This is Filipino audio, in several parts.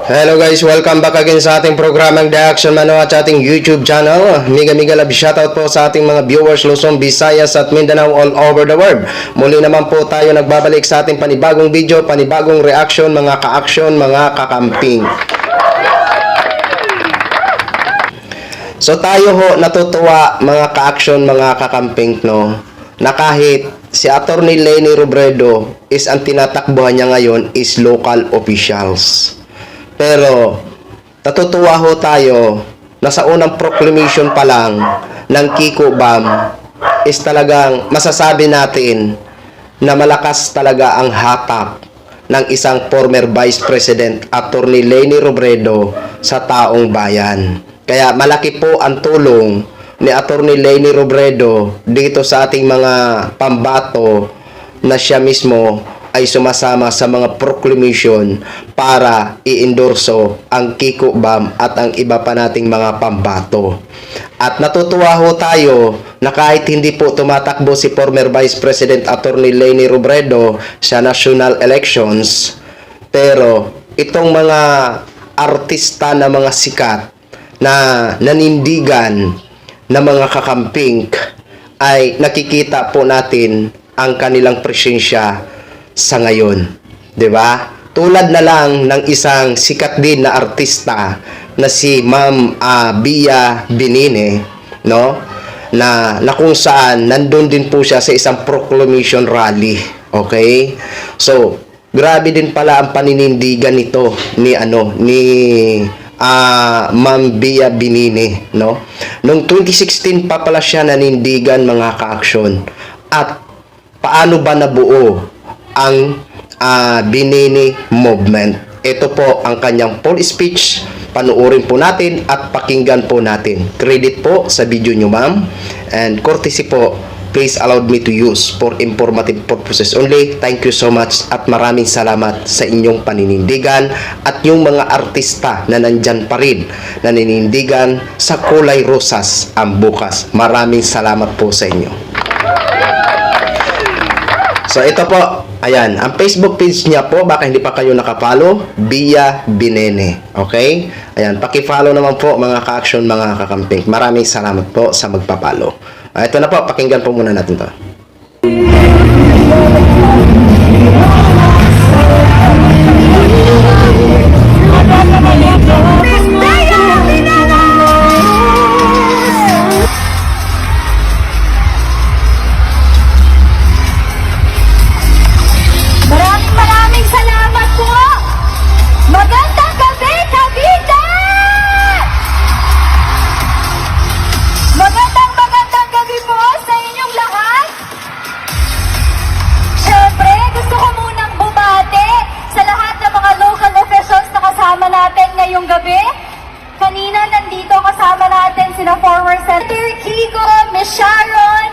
Hello guys, welcome back again sa ating programang The Action Mano at sa ating YouTube channel. Miga love shoutout po sa ating mga viewers Luzon, Visayas at Mindanao all over the world. Muli naman po tayo nagbabalik sa ating panibagong video, panibagong reaction, mga ka-action, mga kakamping. So tayo ho natutuwa mga ka-action, mga kakamping, no, na kahit si Attorney Leni Robredo is ang tinatakbuhan niya ngayon is local officials. Pero natutuwa ho tayo na sa unang proclamation pa lang ng Kiko Bam is talagang masasabi natin na malakas talaga ang hatak ng isang former Vice President Attorney Leni Robredo sa taong bayan. Kaya malaki po ang tulong ni Attorney Leni Robredo dito sa ating mga pambato na siya mismo ay sumasama sa mga proclamation para i-endorso ang Kiko Bam at ang iba pa nating mga pambato. At natutuwa ho tayo na kahit hindi po tumatakbo si former Vice President Attorney Leni Robredo sa national elections, pero itong mga artista na mga sikat na nanindigan na mga kakamping ay nakikita po natin ang kanilang presensya sa ngayon, 'di ba? Tulad na lang ng isang sikat din na artista na si Ma'am Bia Binine, no? Na kung saan nandun din po siya sa isang proclamation rally, okay? So, grabe din pala ang paninindigan nito ni Ma'am Bia Binine, no? Noong 2016 pa pala siya nanindigan mga ka-action. At paano ba nabuo ang Binini Movement? Ito po ang kanyang full speech. Panuorin po natin at pakinggan po natin. Credit po sa video nyo, ma'am. And courtesy po, please allow me to use for informative purposes only. Thank you so much at maraming salamat sa inyong paninindigan at yung mga artista na nandyan pa rin na ninindigan sa kulay rosas ang bukas. Maraming salamat po sa inyo. So ito po, ayan, ang Facebook page niya po, baka hindi pa kayo nakapollow, Bia Binene, okay? Ayan, paki-follow naman po mga ka-action, mga kakamping. Maraming salamat po sa magpapalo. Ito na po, pakinggan po muna natin to. Maraming salamat po! Magandang gabi, Cavite! Magandang gabi po sa inyong lahat! Siyempre, gusto ko munang bumati sa lahat ng mga local officials na kasama natin ngayong gabi. Kanina nandito kasama natin sina former Senator Kiko, Miss Sharon,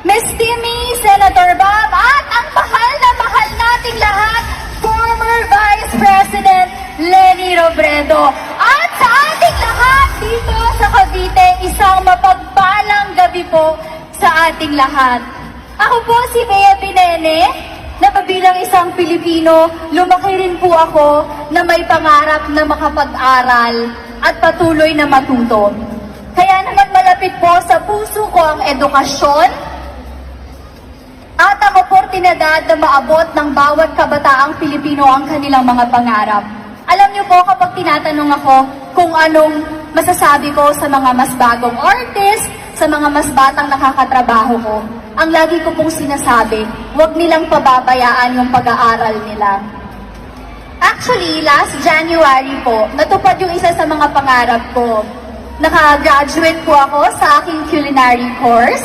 Miss Timmy, Senator Bam, at ang mahal na mahal nating lahat, former Vice President Leni Robredo. At sa ating lahat dito sa Cavite, isang mapagpalang gabi po sa ating lahat. Ako po si Bea Binene, na bilang isang Pilipino, lumaki rin po ako na may pangarap na makapag-aral at patuloy na matuto. Kaya naman malapit po sa puso ko ang edukasyon, at ang oportunidad na maabot ng bawat kabataang Pilipino ang kanilang mga pangarap. Alam niyo po, kapag tinatanong ako kung anong masasabi ko sa mga mas bagong artist, sa mga mas batang nakakatrabaho ko, ang lagi ko pong sinasabi, huwag nilang pababayaan yung pag-aaral nila. Actually, last January po, natupad yung isa sa mga pangarap ko. Naka-graduate po ako sa aking culinary course.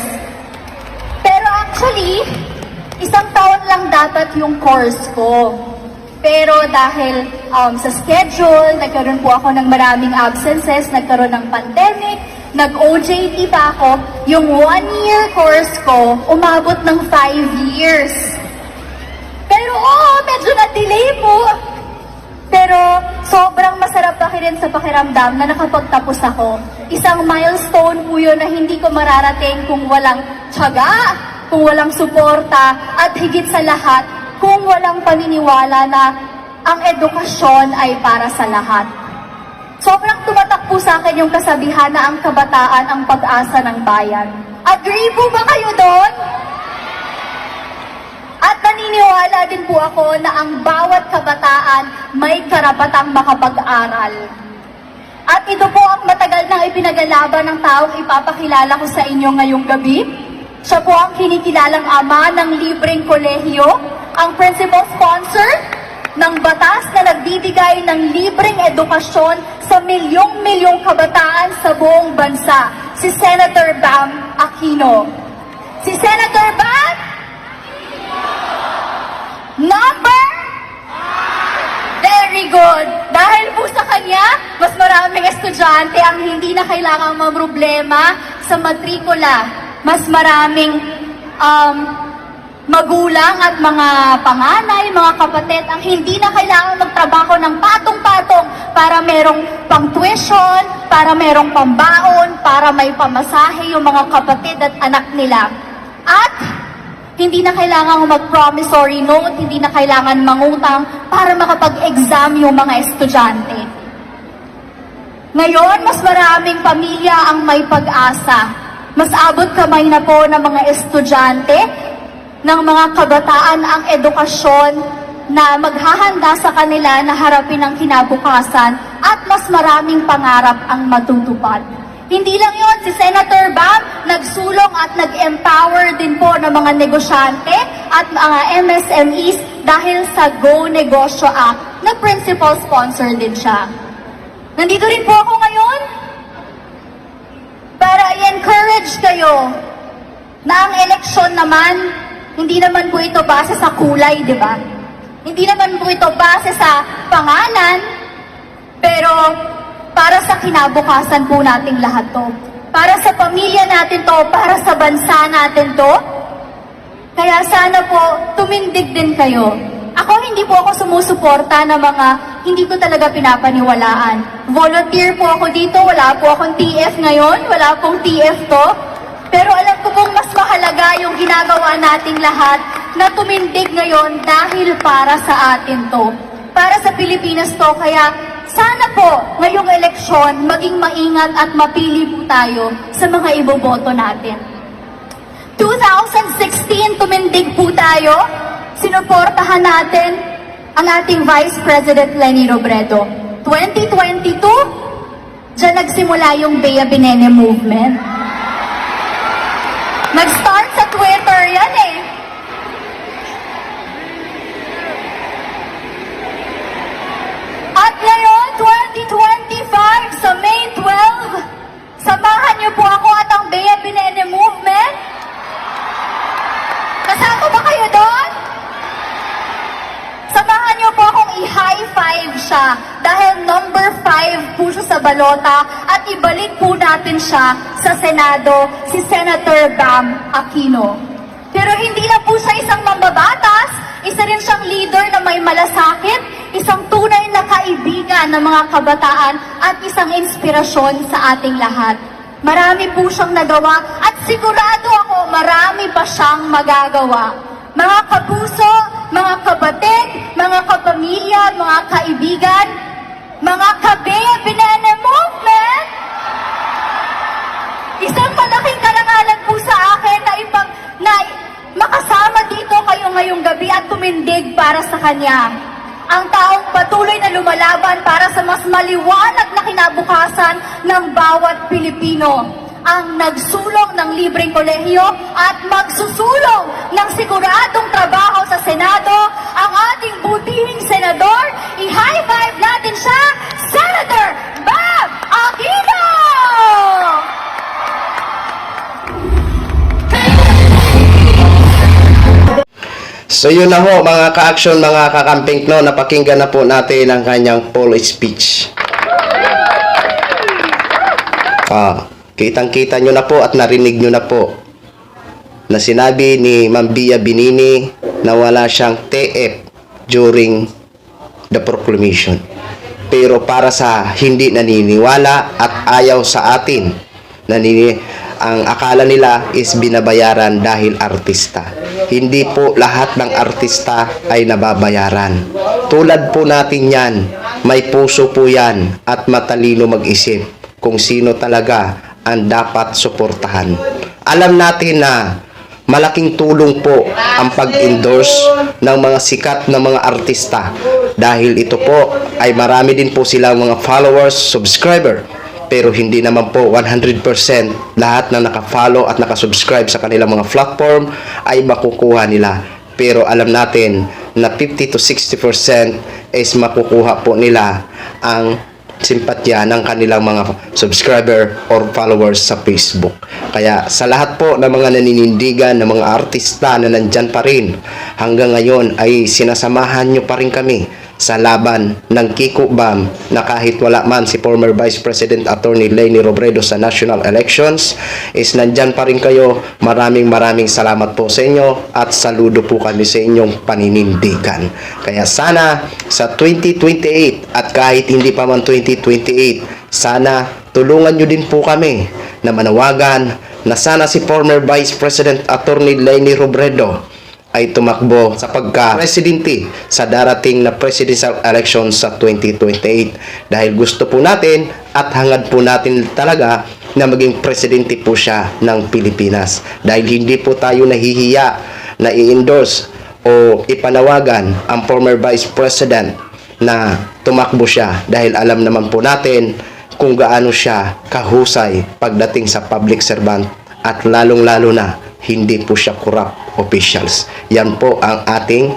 Pero actually, isang taon lang dapat yung course ko. Pero dahil sa schedule, nagkaroon po ako ng maraming absences, nagkaroon ng pandemic, nag-OJT pa ako, yung 1-year course ko, umabot ng 5 years. Pero medyo na-delay po. Pero sobrang masarap pakirin sa pakiramdam na nakapagtapos ako. Isang milestone po yun na hindi ko mararating kung walang tiyaga, kung walang suporta, at higit sa lahat, kung walang paniniwala na ang edukasyon ay para sa lahat. Sobrang tumatak po sa akin yung kasabihan na ang kabataan ang pag-asa ng bayan. Agree po ba kayo doon? At naniniwala din po ako na ang bawat kabataan may karapatang makapag-aral. At ito po ang matagal nang ipinagalaban ng taong ipapakilala ko sa inyo ngayong gabi. Siya po ang kinikilalang ama ng libreng kolehiyo, ang principal sponsor ng batas na nagbibigay ng libreng edukasyon sa milyong-milyong kabataan sa buong bansa, si Senator Bam Aquino. Si Senator Bam, number? Very good. Dahil po sa kanya, mas maraming estudyante ang hindi na kailangang mamroblema sa matrikula. Mas maraming magulang at mga panganay, mga kapatid ang hindi na kailangang magtrabaho ng patong-patong para merong pang-tuition, para merong pambaon, para may pamasahe yung mga kapatid at anak nila. At hindi na kailangan mag-promissory note, hindi na kailangan mangutang para makapag-exam yung mga estudyante. Ngayon, mas maraming pamilya ang may pag-asa. Mas abot kamay na po ng mga estudyante, ng mga kabataan ang edukasyon na maghahanda sa kanila na harapin ang kinabukasan at mas maraming pangarap ang matutupad. Hindi lang yon, si Senator Bam nagsulong at nag-empower din po ng mga negosyante at mga MSMEs dahil sa Go Negosyo Act na principal sponsor din siya. Nandito rin po ako ngayon para i-encourage kayo na ang eleksyon naman, hindi naman po ito base sa kulay, di ba? Hindi naman po ito base sa pangalan, pero para sa kinabukasan po nating lahat to. Para sa pamilya natin to, para sa bansa natin to. Kaya sana po, tumindig din kayo. Ako, hindi po ako sumusuporta ng mga hindi ko talaga pinapaniwalaan. Volunteer po ako dito, wala po akong TF ngayon, wala pong TF to. Pero alam ko pong mas mahalaga yung ginagawa nating lahat na tumindig ngayon dahil para sa atin to. Para sa Pilipinas to, kaya sana po, ngayong eleksyon, maging maingat at mapili po tayo sa mga iboboto natin. 2016, tumindig po tayo. Sinuportahan natin ang ating Vice President Leni Robredo. 2022, dyan nagsimula yung Bea Binene Movement. Nag-start sa Twitter yan eh. At ngayon, 2025, sa May 12, samahan niyo po ako at ang Bea Binene Movement. Kasama ba kayo doon? Samahan niyo po akong i-high five siya dahil number 5 po siya sa balota at ibalik po natin siya sa Senado, si Senator Bam Aquino. Pero hindi lang po siya isang mambabatas, isa rin siyang leader na may malasakit, isang tunay na kaibigan ng mga kabataan at isang inspirasyon sa ating lahat. Marami po siyang nagawa at sigurado ako marami pa siyang magagawa. Mga kapuso, mga kapatid, mga kapamilya, mga kaibigan, mga Bea Binene Movement, isang malaking karangalan po sa akin na makasama dito kayo ngayong gabi at tumindig para sa kanya. Ang taong patuloy na lumalaban para sa mas maliwanag na kinabukasan ng bawat Pilipino. Ang nagsulong ng libreng kolehiyo at magsusulong ng siguradong trabaho sa Senado, ang ating butihing senador, i-high five natin siya, Senator Bam Aquino! So yun na ho mga ka-action, mga kakamping, no, napakinggan na po natin ang kanyang full speech. Kitang-kita nyo na po at narinig nyo na po na sinabi ni Ma'am Bea Binene na wala siyang TF during the proclamation. Pero para sa hindi naniniwala at ayaw sa atin, ang akala nila is binabayaran dahil artista. Hindi po lahat ng artista ay nababayaran. Tulad po natin yan, may puso po yan at matalino mag-isip kung sino talaga ang dapat suportahan. Alam natin na malaking tulong po ang pag-endorse ng mga sikat na mga artista dahil ito po ay marami din po silang mga followers, subscriber. Pero hindi naman po 100% lahat na naka-follow at naka-subscribe sa kanilang mga platform ay makukuha nila. Pero alam natin na 50 to 60% is makukuha po nila ang simpatya ng kanilang mga subscriber or followers sa Facebook. Kaya sa lahat po ng mga naninindigan ng mga artista na nandyan pa rin hanggang ngayon ay sinasamahan nyo pa rin kami sa laban ng Kiko Bam na kahit wala man si former Vice President Attorney Leni Robredo sa national elections is nandyan pa rin kayo. Maraming salamat po sa inyo at saludo po kami sa inyong paninindigan. Kaya sana sa 2028 at kahit hindi pa man 2028, sana tulungan nyo din po kami na manawagan na sana si former Vice President Attorney Leni Robredo ay tumakbo sa pagka-presidente sa darating na presidential election sa 2028 dahil gusto po natin at hangad po natin talaga na maging presidente po siya ng Pilipinas dahil hindi po tayo nahihiya na i-endorse o ipanawagan ang former Vice President na tumakbo siya dahil alam naman po natin kung gaano siya kahusay pagdating sa public servant at lalong-lalo na hindi po siya corrupt officials. Yan po ang ating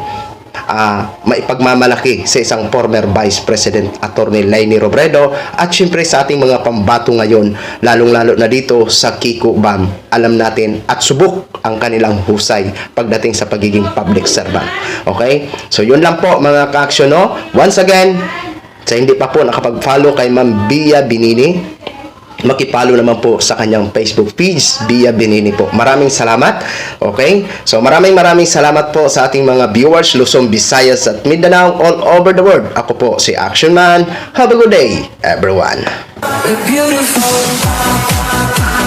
maipagmamalaki sa isang former Vice President Attorney Leni Robredo at syempre sa ating mga pambato ngayon, lalong-lalo na dito sa Kiko Bam. Alam natin at subok ang kanilang husay pagdating sa pagiging public servant. Okay? So yun lang po mga ka-aksyon, no? Once again, sa hindi pa po nakapag-follow kay Ma'am Bia Binini, makipalo naman po sa kanyang Facebook page, Bia Binini po. Maraming salamat. Okay? So maraming salamat po sa ating mga viewers, Luzon, Visayas at Mindanao all over the world. Ako po si Action Man. Have a good day, everyone. We're beautiful.